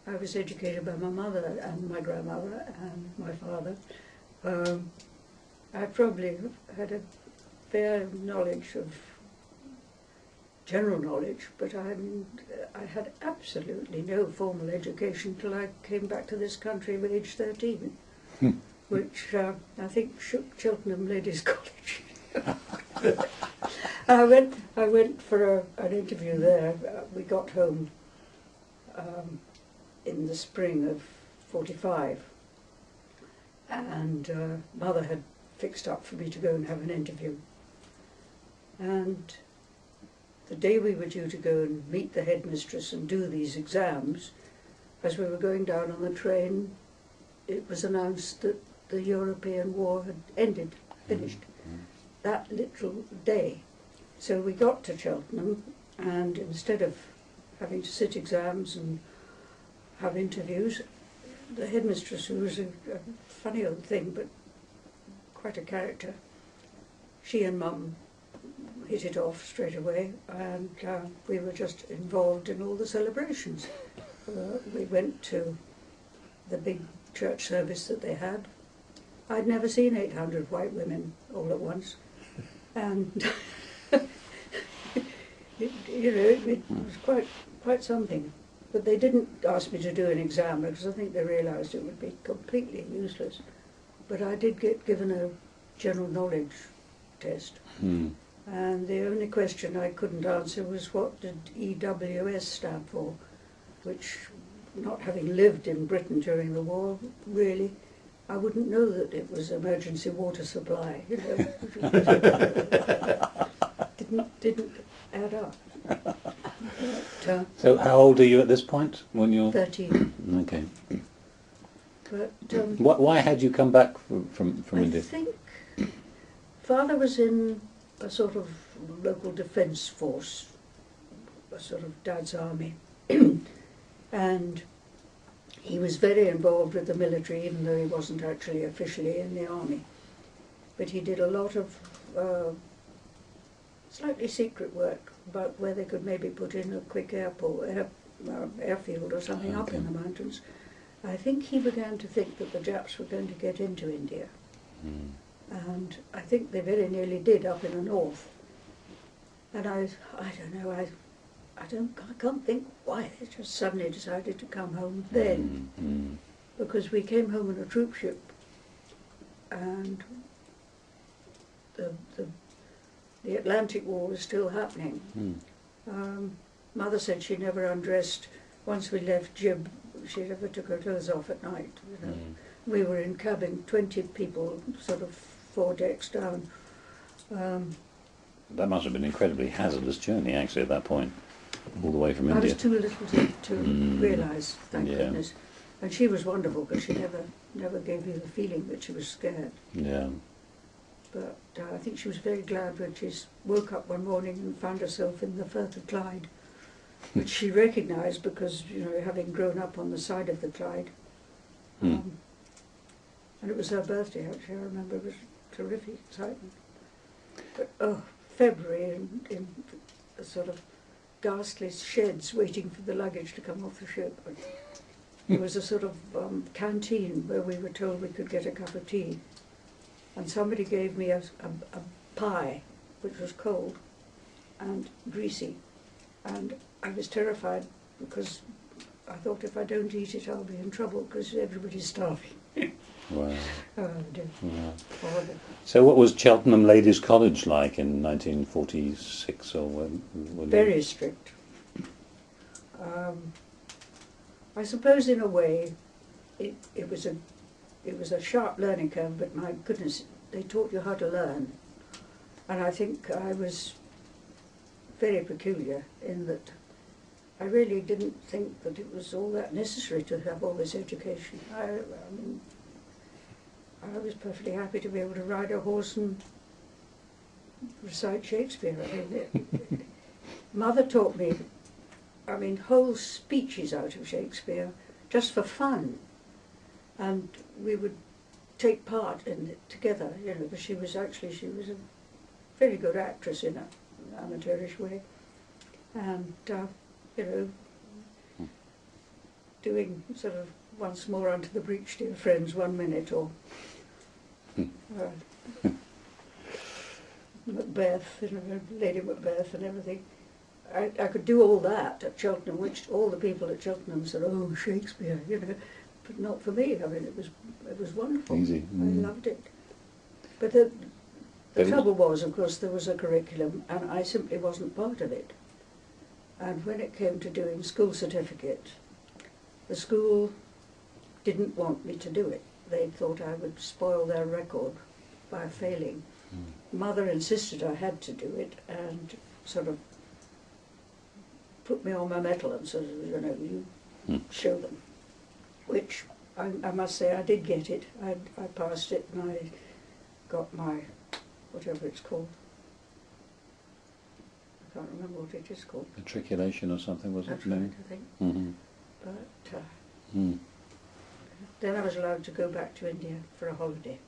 I was educated by my mother and my grandmother and my father. I probably had a fair knowledge of general knowledge, but I had absolutely no formal education till I came back to this country at age 13, which I think shook Cheltenham Ladies College. I went for an interview there. We got home in the spring of '45, and Mother had fixed up for me to go and have an interview. And the day we were due to go and meet the headmistress and do these exams, as we were going down on the train, it was announced that the European war had ended, finished, that literal day. So we got to Cheltenham, and instead of having to sit exams and have interviews, the headmistress, who was a funny old thing, but quite a character, she and Mum hit it off straight away, and we were just involved in all the celebrations. We went to the big church service that they had. I'd never seen 800 white women all at once, and it was quite something. But they didn't ask me to do an exam because I think they realised it would be completely useless. But I did get given a general knowledge test. And the only question I couldn't answer was, what did EWS stand for? Which, not having lived in Britain during the war, really, I wouldn't know that it was emergency water supply. You know, didn't add up. But, so how old are you at this point when you're 13. Okay. But Why had you come back from India? I think Father was in a sort of local defence force, a sort of Dad's army, and he was very involved with the military, even though he wasn't actually officially in the army. But he did a lot of slightly secret work about where they could maybe put in a quick airfield or something up in the mountains. I think he began to think that the Japs were going to get into India. And I think they very nearly did up in the north. And I don't know, I can't think why they just suddenly decided to come home then. Because we came home in a troop ship, and the Atlantic War was still happening. Mother said she never undressed. Once we left Jib, she never took her clothes off at night. You know. We were in cabin, 20 people, sort of 4 decks down. That must have been an incredibly hazardous journey, actually, at that point, all the way from India. I was too little to realise, thank goodness. And she was wonderful, because she never gave me the feeling that she was scared. Yeah. But I think she was very glad when she woke up one morning and found herself in the Firth of Clyde, which she recognised because, you know, having grown up on the side of the Clyde. And it was her birthday, actually, I remember. It was terrific excitement. But, February in the sort of ghastly sheds waiting for the luggage to come off the ship. There was a sort of canteen where we were told we could get a cup of tea. And somebody gave me a pie, which was cold and greasy. And I was terrified because I thought if I don't eat it, I'll be in trouble because everybody's starving. Wow. Oh, dear. Wow. Horrible. So what was Cheltenham Ladies College like in 1946? Or when Very strict. I suppose in a way it was a sharp learning curve, but my goodness, they taught you how to learn. And I think I was very peculiar in that I really didn't think that it was all that necessary to have all this education. I mean, I was perfectly happy to be able to ride a horse and recite Shakespeare. I mean, Mother taught me, I mean, whole speeches out of Shakespeare just for fun. And we would take part in it together, you know, because she was a very good actress in an amateurish way. And, you know, doing sort of once more unto the breach, dear friends, 1 minute, or Macbeth, you know, Lady Macbeth and everything. I could do all that at Cheltenham, which all the people at Cheltenham said, oh, Shakespeare, you know, but not for me. I mean, it was wonderful. Easy. I loved it. But the But trouble was, of course, there was a curriculum, and I simply wasn't part of it. And when it came to doing school certificate, the school didn't want me to do it. They thought I would spoil their record by failing. Mother insisted I had to do it, and sort of put me on my mettle and said, you know, you show them. Which I must say I did get it. I passed it, and I got my, whatever it's called. I can't remember what it is called. Matriculation or something, was That's it? right, No? I think. Mm-hmm. But then I was allowed to go back to India for a holiday.